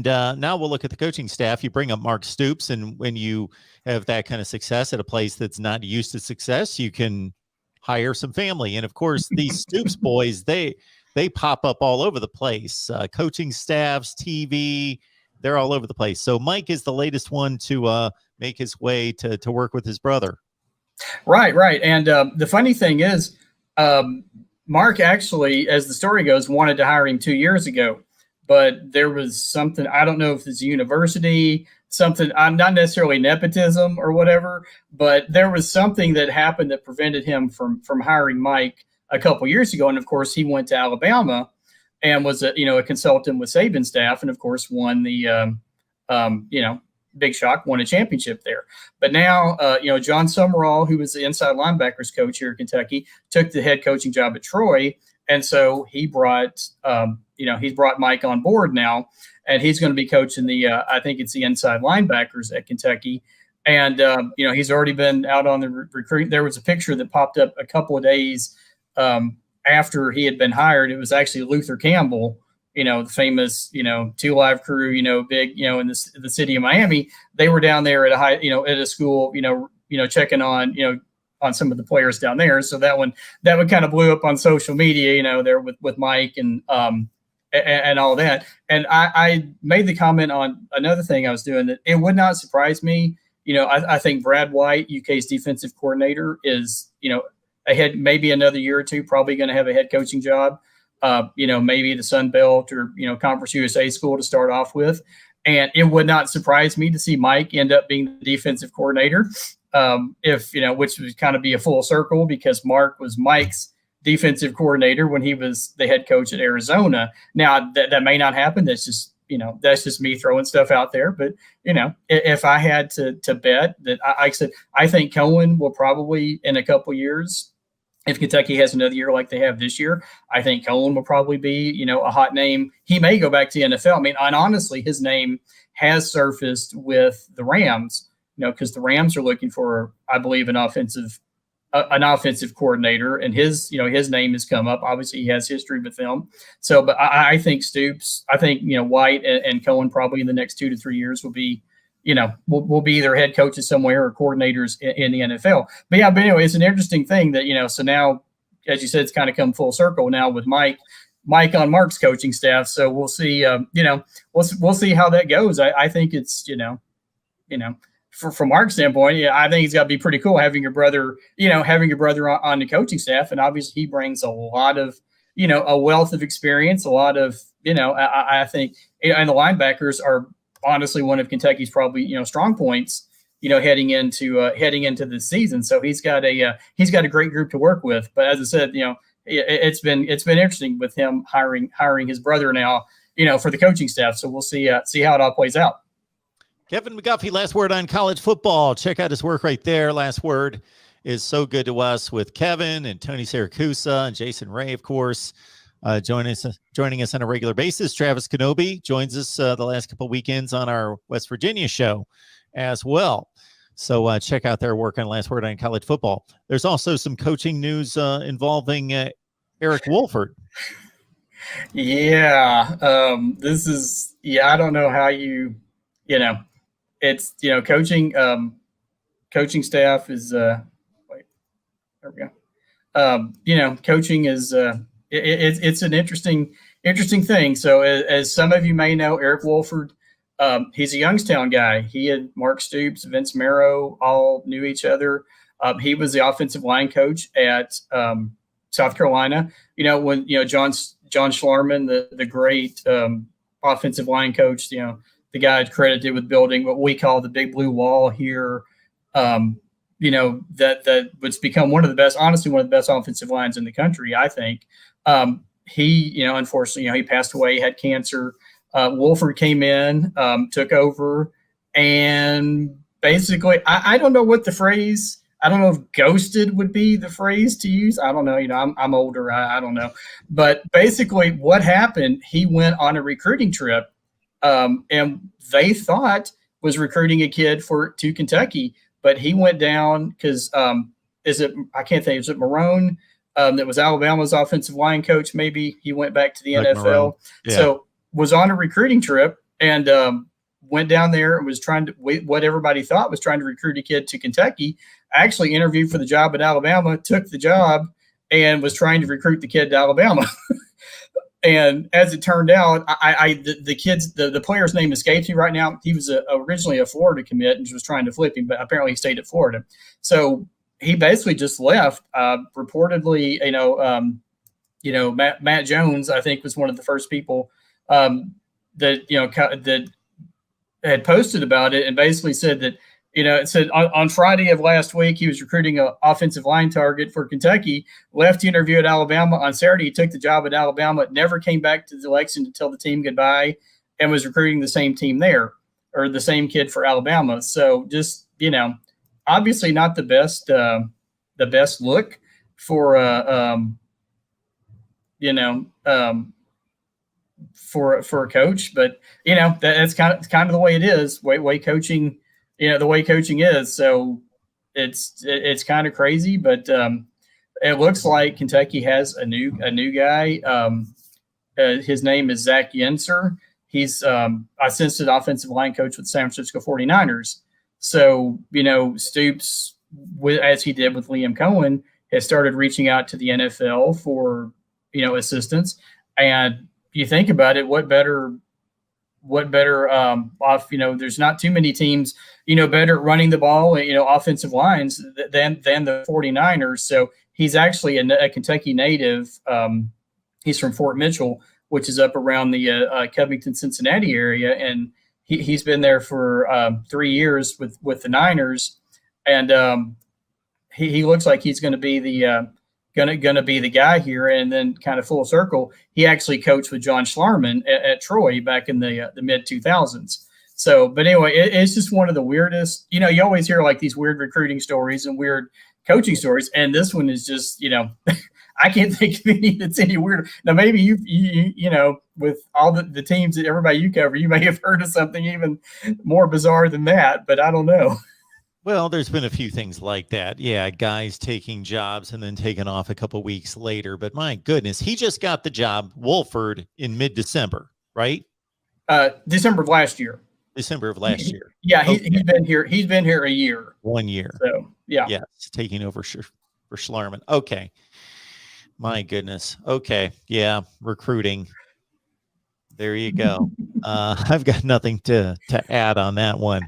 And now we'll look at the coaching staff. You bring up Mark Stoops, and when you have that kind of success at a place that's not used to success, you can hire some family. And of course, these Stoops boys, they pop up all over the place. Coaching staffs, TV, they're all over the place. So Mike is the latest one to make his way to work with his brother. Right. And the funny thing is, Mark actually, as the story goes, wanted to hire him 2 years ago, but there was something, I don't know if it's a university, something, I'm not necessarily nepotism or whatever, but there was something that happened that prevented him from hiring Mike a couple years ago. And of course, he went to Alabama and was a consultant with Saban's staff, and of course won the big shock, won a championship there. But now, John Summerall, who was the inside linebackers coach here in Kentucky, took the head coaching job at Troy. And so he brought, he's brought Mike on board now, and he's going to be coaching I think it's the inside linebackers at Kentucky. And, he's already been out on the recruit. There was a picture that popped up a couple of days after he had been hired. It was actually Luther Campbell, the famous, 2 Live crew, big, in the city of Miami. They were down there at at a school, checking on some of the players down there. So that one kind of blew up on social media, there with Mike and all that. And I made the comment on another thing I was doing that it would not surprise me. I think Brad White, UK's defensive coordinator, is, ahead maybe another year or two, probably going to have a head coaching job. Maybe the Sun Belt or, Conference USA school to start off with. And it would not surprise me to see Mike end up being the defensive coordinator, which would kind of be a full circle, because Mark was Mike's defensive coordinator when he was the head coach at Arizona. Now that may not happen. That's just me throwing stuff out there. But, if I had to bet that, I think Cohen will probably in a couple years, if Kentucky has another year like they have this year, I think Cohen will probably be, a hot name. He may go back to the NFL. I mean, and honestly, his name has surfaced with the Rams, because the Rams are looking for, I believe, an offensive coordinator, and his name has come up. Obviously, he has history with them. So, but I think Stoops, White and Cohen probably in the next 2 to 3 years will be, will be either head coaches somewhere or coordinators in the NFL. But anyway, it's an interesting thing that, so now, as you said, it's kind of come full circle now with Mike on Mark's coaching staff. So we'll see, we'll see how that goes. I think it's, from Mark's standpoint, I think it's got to be pretty cool having your brother, on the coaching staff. And obviously he brings a lot of, a wealth of experience, a lot of, I think, and the linebackers are honestly one of Kentucky's probably, strong points, heading into the season. So he's got a great group to work with. But as I said, it's been interesting with him hiring his brother now, for the coaching staff. So we'll see how it all plays out. Kevin McGuffey, last word on college football. Check out his work right there. Last word is so good to us with Kevin and Tony Siracusa and Jason Ray, of course, joining us on a regular basis. Travis Kenobi joins us the last couple of weekends on our West Virginia show as well. So check out their work on Last Word on College Football. There's also some coaching news involving Eric Wolford. Yeah, this is, I don't know how it's, coaching staff is, there we go. Coaching is, it's an interesting thing. So as some of you may know, Eric Wolford, he's a Youngstown guy. He and Mark Stoops, Vince Marrow all knew each other. He was the offensive line coach at South Carolina. When John Schlarman, the great offensive line coach, the guy credited with building what we call the Big Blue Wall here. That was become one of the best offensive lines in the country, I think. He, unfortunately, he passed away, had cancer. Wolford came in, took over, and basically, I don't know what the phrase, I don't know if ghosted would be the phrase to use. I don't know. I'm older. I don't know. But basically what happened, he went on a recruiting trip, and they thought was recruiting a kid to Kentucky, but he went down because is it Marone? That was Alabama's offensive line coach. Maybe he went back to the NFL. Yeah. So was on a recruiting trip and went down there and was trying to, what everybody thought was trying to recruit a kid to Kentucky. Actually interviewed for the job at Alabama, took the job, and was trying to recruit the kid to Alabama. And as it turned out, the player's name escapes me right now. He was originally a Florida commit and was trying to flip him, but apparently he stayed at Florida. So he basically just left. Reportedly, Matt Jones, I think, was one of the first people that had posted about it, and basically said that, it said on Friday of last week, he was recruiting an offensive line target for Kentucky, left to interview at Alabama. On Saturday, he took the job at Alabama, never came back to Lexington to tell the team goodbye, and was recruiting the same team there, or the same kid for Alabama. So just, obviously not the best look for, for a coach, but that's kind of the way it is, way coaching, the way coaching is. So it's kind of crazy, but it looks like Kentucky has a new guy. His name is Zach Yenser. He's assistant offensive line coach with the San Francisco 49ers. So, Stoops, as he did with Liam Cohen, has started reaching out to the NFL for, assistance. And you think about it, what better off, there's not too many teams, better at running the ball, offensive lines than the 49ers. So he's actually a Kentucky native. He's from Fort Mitchell, which is up around the Covington, Cincinnati area. And he's been there for 3 years with the Niners. And he looks like he's going to be the gonna be the guy here. And then kind of full circle, he actually coached with John Schlarman at Troy back in the mid 2000s. So, but anyway, it's just one of the weirdest. You always hear like these weird recruiting stories and weird coaching stories, and this one is just, I can't think of any that's any weirder. Now, maybe you with all the teams that everybody you cover, you may have heard of something even more bizarre than that, but I don't know. Well, there's been a few things like that. Yeah, guys taking jobs and then taking off a couple weeks later. But my goodness, he just got the job, Wolford, in mid-December, right? December of last year. December of last year. Yeah, he's been here. He's been here a year. 1 year. So yeah, yes, taking over for Schlarman. Okay, my goodness. Okay, yeah, recruiting. There you go. I've got nothing to add on that one.